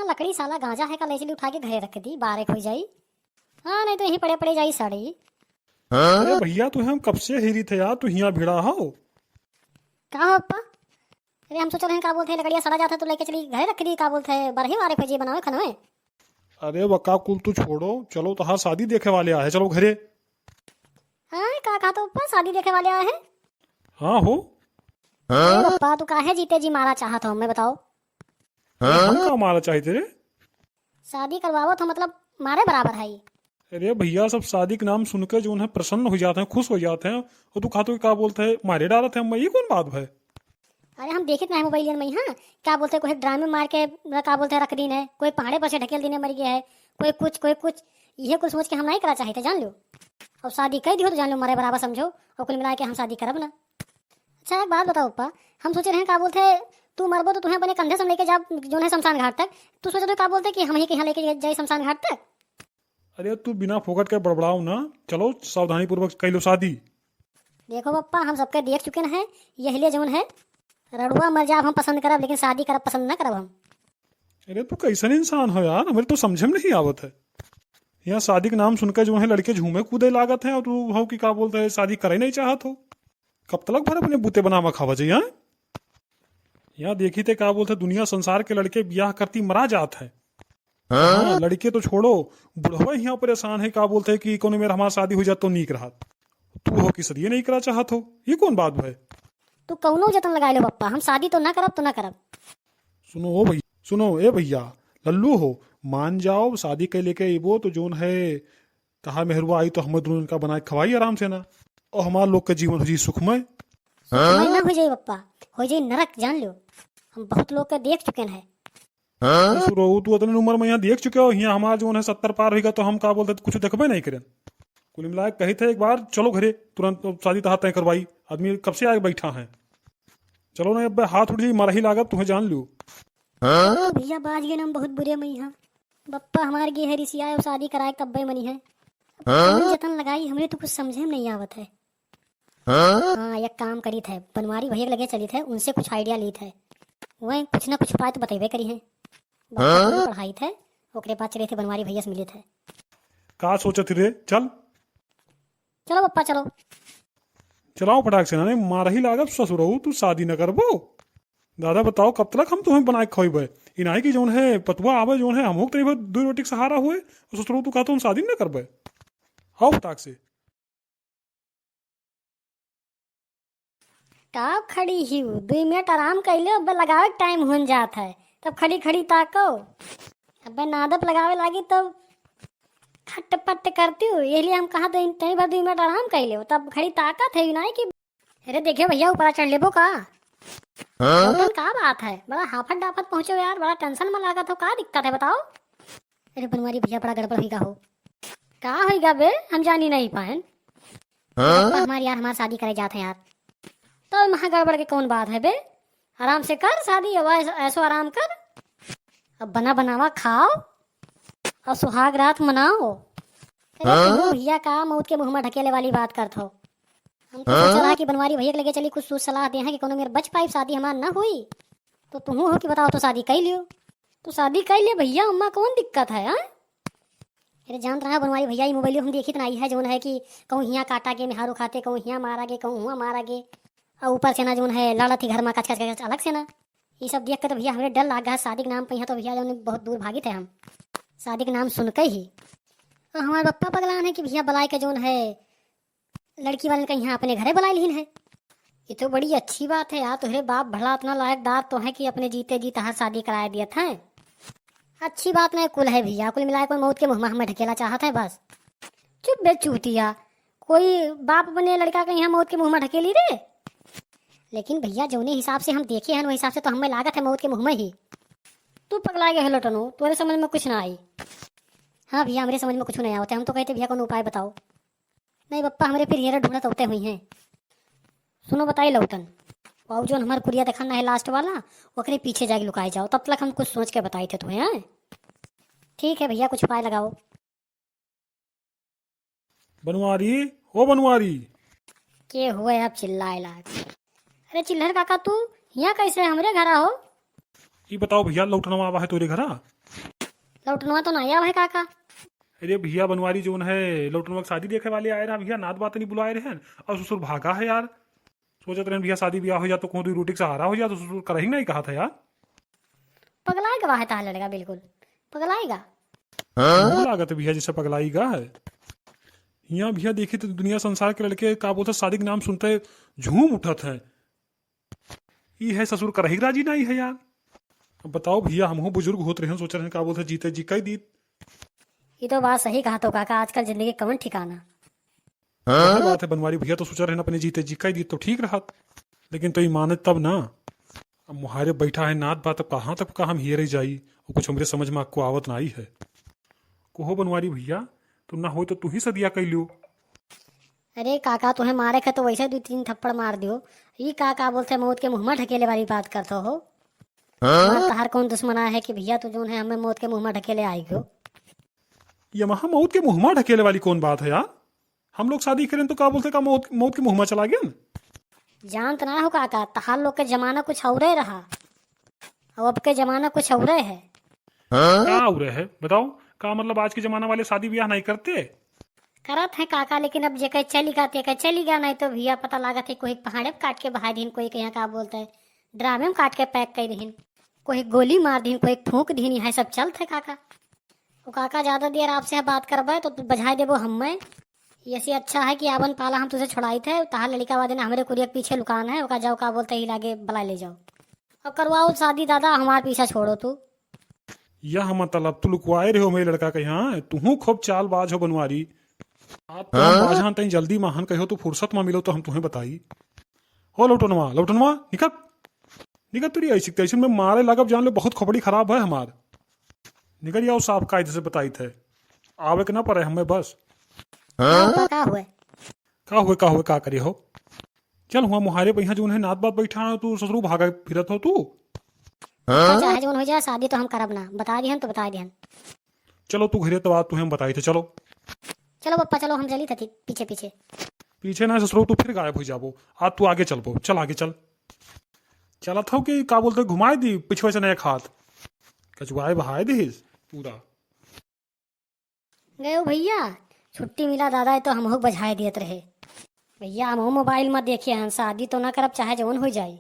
इतना लकड़ी साला गांजा है का ले चली उठा के घरे रख दी, बारेक हो जाई। हाँ नहीं तो यहीं पड़े पड़े जाई सड़ी। अरे भैया तू हम कब से हिरी थे यार, तू यहाँ भिड़ा हो। कहा हो पप्पा? अरे हम सोच रहे हैं का बोलते हैं लकड़िया सड़ा जाता है तो लेके चली घरे रख दी, का बोलते हैं बरही बारेक हो जाई बनावे खनवे। अरे वक्का कुल तू छोड़ो, चलो तहार शादी देखे वाले आए, चलो घरे। हाँ का कहा तो पप्पा शादी देखे वाले आए हैं? हाँ हो। अरे पप्पा तू काहे जीते जी मारा चाहत हो, मैं बताओ। हम का मारा चाहते रे? शादी करवावो तो मतलब मारे बराबर है ये। अरे भैया सब शादी के नाम सुनकर जो है प्रसन्न हो जाते हैं, खुश हो जाते हैं, और तू खातो क्या बोलते है मारे डालते हैं, ये कौन बात है? अरे हम देखे ना है मोबाइल में। हाँ क्या बोलते हैं, कोई ड्रामे मार के क्या बोलते हैं रख दी है, कोई पहाड़े पर से ढकेल दी मर गया है, कोई कुछ ये कुछ सोच के हम नहीं करा चाहते जान लो। और शादी कर दियो तो जान लो मारे बराबर समझो, और कुल मिला के हम शादी करब ना। अच्छा एक बात बताओ पप्पा, हम सोचे रहे क्या बोलते है तू मरबो तो तुम्हें अपने कंधे से लेके जा जो है शमशान घाट तक, तू सोचे तो क्या बोलते कि हम ही के यहाँ लेके जाए शमशान घाट तक। अरे तू बिना फोकट के बड़बड़ाओ ना, चलो सावधानी पूर्वक कर लो शादी। देखो पप्पा हम सबके देख चुके हैं, यही लिए जौन है रड़ुआ मर जाब हम पसंद करब, लेकिन शादी करब पसंद ना करब हम। अरे तू कैसन इंसान हो यार, हमें तो समझे में नहीं आवत है। यहाँ शादी के नाम सुनकर जो है लड़के झूमे कूदे लागत है, और तू हो कि क्या बोलते है शादी करे नहीं चाहत हो। कब तक भर अपने बूते बना खावा चाहिए। यहाँ देखी थे क्या बोलते दुनिया संसार के लड़के ब्याह करती मरा जात है। हाँ, लड़के तो छोड़ो, बुढ़वा यहाँ परेशान है क्या बोलते है कि कोनो मेरा हमारा शादी हो जाए तो नीक रहा। तू हो कि सदिये नहीं करा चाहत हो, ये कौन बात है? तू कौनो जतन लगा लो पप्पा, हम शादी तो ना करब तो ना करब। सुनो ओ भैया, सुनो ए भैया, लल्लू हो, मान जाओ शादी के लेके इबो तो जोन है तहार मेहरुआ आई तो हम दोनों का बना के खवाई आराम से ना, और हमारे लोग का जीवन हो जी सुखमय। सुखमय ना हो जाए पप्पा, हो जाए नरक जान लो। हम बहुत लोग के देख चुके हैं। सुनो तू उतने उम्र में यहाँ देख चुके हो, यहाँ हमारा जो है 70 पार होगा तो हम क्या बोलते कुछ देखबे नहीं करें। कुल मिला के कही थे एक बार चलो घरे तुरंत, तो शादी तहा तय करवाई, आदमी कब से आगे बैठा है। चलो ना अब हाथ उठ जाई मारा ही लागत तुम्हें जान लू। भैया बाज गए ना हम बहुत बुरे मई हैं। बप्पा हमारे गे है रिसिया और शादी कराए तब्बे मनी है। जतन लगाई हमने तो कुछ समझे में नहीं आवत है। हाँ एक काम करी थे, बनवारी भैया लगे चली थे, उनसे कुछ आइडिया ली थे, वही कुछ ना कुछ उपाय तो बतेबे करी है। पढ़ाई थे ओकरे बाद चले थे बनवारी भैया से मिले थे। का सोचत रे? चल चलो पप्पा चलो। चलाओ फटाक से ना, मारा ही लागत ससुर तू शादी न करबो। दादा बताओ कब तक हम तुम्हें बनाए खवेबे, इनाई की जोन है पतुआ आवे जोन है हम तेरे दो रोटी के सहारा हुए, और ससुर तू कहते हम शादी न करबे। आओ फटाक से। का खड़ी ही 2 मिनट आराम कर लो, अब लगावे टाइम हो जात है, तब खड़ी खड़ी ताको। अब नादप लगावे लागी तब खट पट करती हूँ, ये लिए हम कहा तो तनी भर 2 मिनट आराम कर लो, तब खड़ी ताकत है ना कि। अरे देखियो भैया ऊपर चढ़ लेबो का। का बात है, बड़ा हाफत डाफत पहुंचो यार, बड़ा टेंशन में लागत हो, का दिक्कत है बताओ। अरे बनवारी भैया बड़ा गड़बड़ होगा हो। का होगा बे, हम जानी नहीं पाए। हमारी यार हमारी शादी करे जाते हैं यार, तो महा गड़बड़ के कौन बात है बे, आराम से कर शादी, अब ऐसो आराम कर, अब बना बनावा खाओ और सुहाग रात मनाओ। अरे भैया का मौत के मुंह में ढकेले वाली बात करते हो। हम तो सोच रहा कि बनवारी भैया के लगे चली कुछ सलाह दे हैं कि कोनो मेरे बच पाई शादी हमार ना हुई, तो तुम हो कि बताओ तो शादी कर लियो, तो शादी कर लियो भैया, अम्मा कौन दिक्कत है। हाँ अरे जान रहा बनवारी भैया मोबाइल हम देखी आई है जोन है कि कहूँ यहाँ काटा गे मेहारू खाते, कहूँ यहाँ मारा गे, कहूँ हुआ मारा गे, और ऊपर से ना जोन है लड़ा थी घर में कच कच कच अलग से ना। ये सब देख कर तो भैया हमें डर लग गया शादी के नाम पर, यहाँ तो भैया जो बहुत दूर भागी थे हम शादी के नाम सुनकर ही। और हमारे पप्पा पगलान है कि भैया बुलाए के जोन है लड़की वाले का यहाँ अपने घरे बुला लीन है। ये तो बड़ी अच्छी बात है यार, तुहरे बाप भला इतना लायकदार तो है कि अपने जीते जी तहार शादी कराए दिया था। अच्छी बात नहीं कुल है भैया, कुल मिलाए कोई मौत के मुँह में ढकेला चाहत है बस। चुप बे चूतिया, कोई बाप अपने लड़का का यहाँ मौत के मुँह में ढकेली रे। लेकिन भैया जौने हिसाब से हम देखे हैं वही हिसाब से तो हमें लागत है मौत के मुँह में ही। तू पगला गया हेलो टनो, तुम्हारे समझ में कुछ ना आई। हाँ भैया हमारे समझ में कुछ नहीं आता, हम तो कहते भैया कौन उपाय बताओ। नहीं पप्पा हमारे फिर ये ढूंढत होते हुई हैं। सुनो बताई लौटन, और जो हमारे कुरिया दिखाना है लास्ट वाला ओकरे पीछे जाके लुकाए जाओ, तब तक हम कुछ सोच के बताए थे तुम्हें। हैं ठीक है भैया कुछ उपाय लगाओ। बनवारी ओ बनवारी, के हुए अब चिल्लाए लाग। अरे चिल्लर काका तू यहाँ कैसे हमरे घर आओ। ये बताओ भैया लौटनवा आवा है तोरे घरा? लौटनवा तो नहीं आवा है काका। अरे भैया बनवारी जोन है लौटनवा के शादी देखे वाले आए रहा भैया, नात बात नहीं बुलाए रहे हैं और ससुर भागा है यार। सोचत रहे भैया शादी ब्याह हो जा तो कोई रोटी का सहारा हो जा, तो ससुर कर ही नहीं कहा था यार। पगलाएगा वाह ताहा लड़का, बिल्कुल पगलाएगा। लागत है भैया जैसे पगलाई गा है। यहाँ भैया देखी तो दुनिया संसार के लड़के का बोलते शादी के नाम सुनते झूम उठत है। ये है ससुर कर ही राजी नहीं है यार। अब बताओ भैया, हम बुजुर्ग होते रहे सोच रहे हैं का बोलते जीते जी कई दी। ये तो बात सही कहा तो काका, आजकल जिंदगी कवन ठिकाना। बात है बनवारी भैया, तो सोचा रहे अपने जीते जी कई दी तो ठीक रहा, लेकिन तो ये माने तब ना। अब मुहारे बैठा है नात बात, अब कहाँ तक का हम हियरे जाई और कुछ हमरे समझ में आपको आवत ना आई है। कोहो बनवारी भैया, तुम ना हो तो तू ही सदिया कैलियो। अरे काका तुम्हें मारे खे तो वैसे 2-3 थप्पड़ मार दियो। ये काका बोलते मौत के मुंह में ढकेले वाली बात करते हो। तहार कौन दुश्मन है कि भैया तू जो है हमें मौत के मुंह में ढकेले आई हो। ये महा मौत के मुंह में ढकेले वाली कौन बात है यार। हम लोग शादी करें तो का बोलते का मौत मौत के मुंह में चला गया। जानत ना हो काका, तहार लोग के जमाना कुछ और रहा और अब के जमाना कुछ और है। क्या उरे है बताओ, का मतलब आज के जमाना वाले शादी ब्याह नहीं करते। करत है काका, लेकिन अब जे कहीं चली गा ते चली गया, नहीं तो भैया पता लागत है कोई पहाड़े में काट के बहा दीन, कोई यहाँ का बोलते है ड्रामे में काट के पैक कर दीन, कोई गोली मार दीन, कोई फूंक दीन। है सब चलत है काका। तो काका ज्यादा देर आपसे बात करबे तो बजाय देबो हमें। ऐसे अच्छा है कि आवन पाला हम तुझे छुड़ाई थे, तहार लड़का वादे हमारे कुरिया के पीछे लुकान है, ओका जाओ का बोलते ही लागे बला ले जाओ और करवाओ शादी। दादा हमारे पीछा छोड़ो तू। यह मतलब तू लुकवाए रहे हो मेरे लड़का के यहाँ, तू खूब चालबाज हो बनवारी। आप तो हम बाजहां तई जल्दी महान कहो तो फुर्सत में मिलो तो हम तुम्हें बताई। हो लौटनवा लौटनवा निकट निकट, तुरी ऐसी तैसी में मारे लगब जान लो, बहुत खोपड़ी खराब है हमार। निकल जाओ साफ कायदे से बताई थे, आवे के ना पड़े हमें बस। का हुए का करे हो। चल हुआ मुहारे पहिया जो है नात बात बैठा है, तू ससुरू भागा फिरत हो तू। चाहे जो हो जाए शादी तो हम करब ना, बता दिहन तो बता दिहन। चलो तू घरे तो बात तुम्हें बताई थे। चलो चलो पप्पा चलो, हम चली थी पीछे पीछे। पीछे ना ससुरो तू फिर गायब हो जाबो। आज तू आगे चल बो, चल आगे चल। चला था कि का बोलते घुमाए दी पिछवे से नया खात कचुआए बहाए दी पूरा। गए हो भैया, छुट्टी मिला दादा तो हम बजाए दियत रहे। भैया हम मोबाइल में देखिए, हम शादी तो ना करब चाहे जवन हो जाए।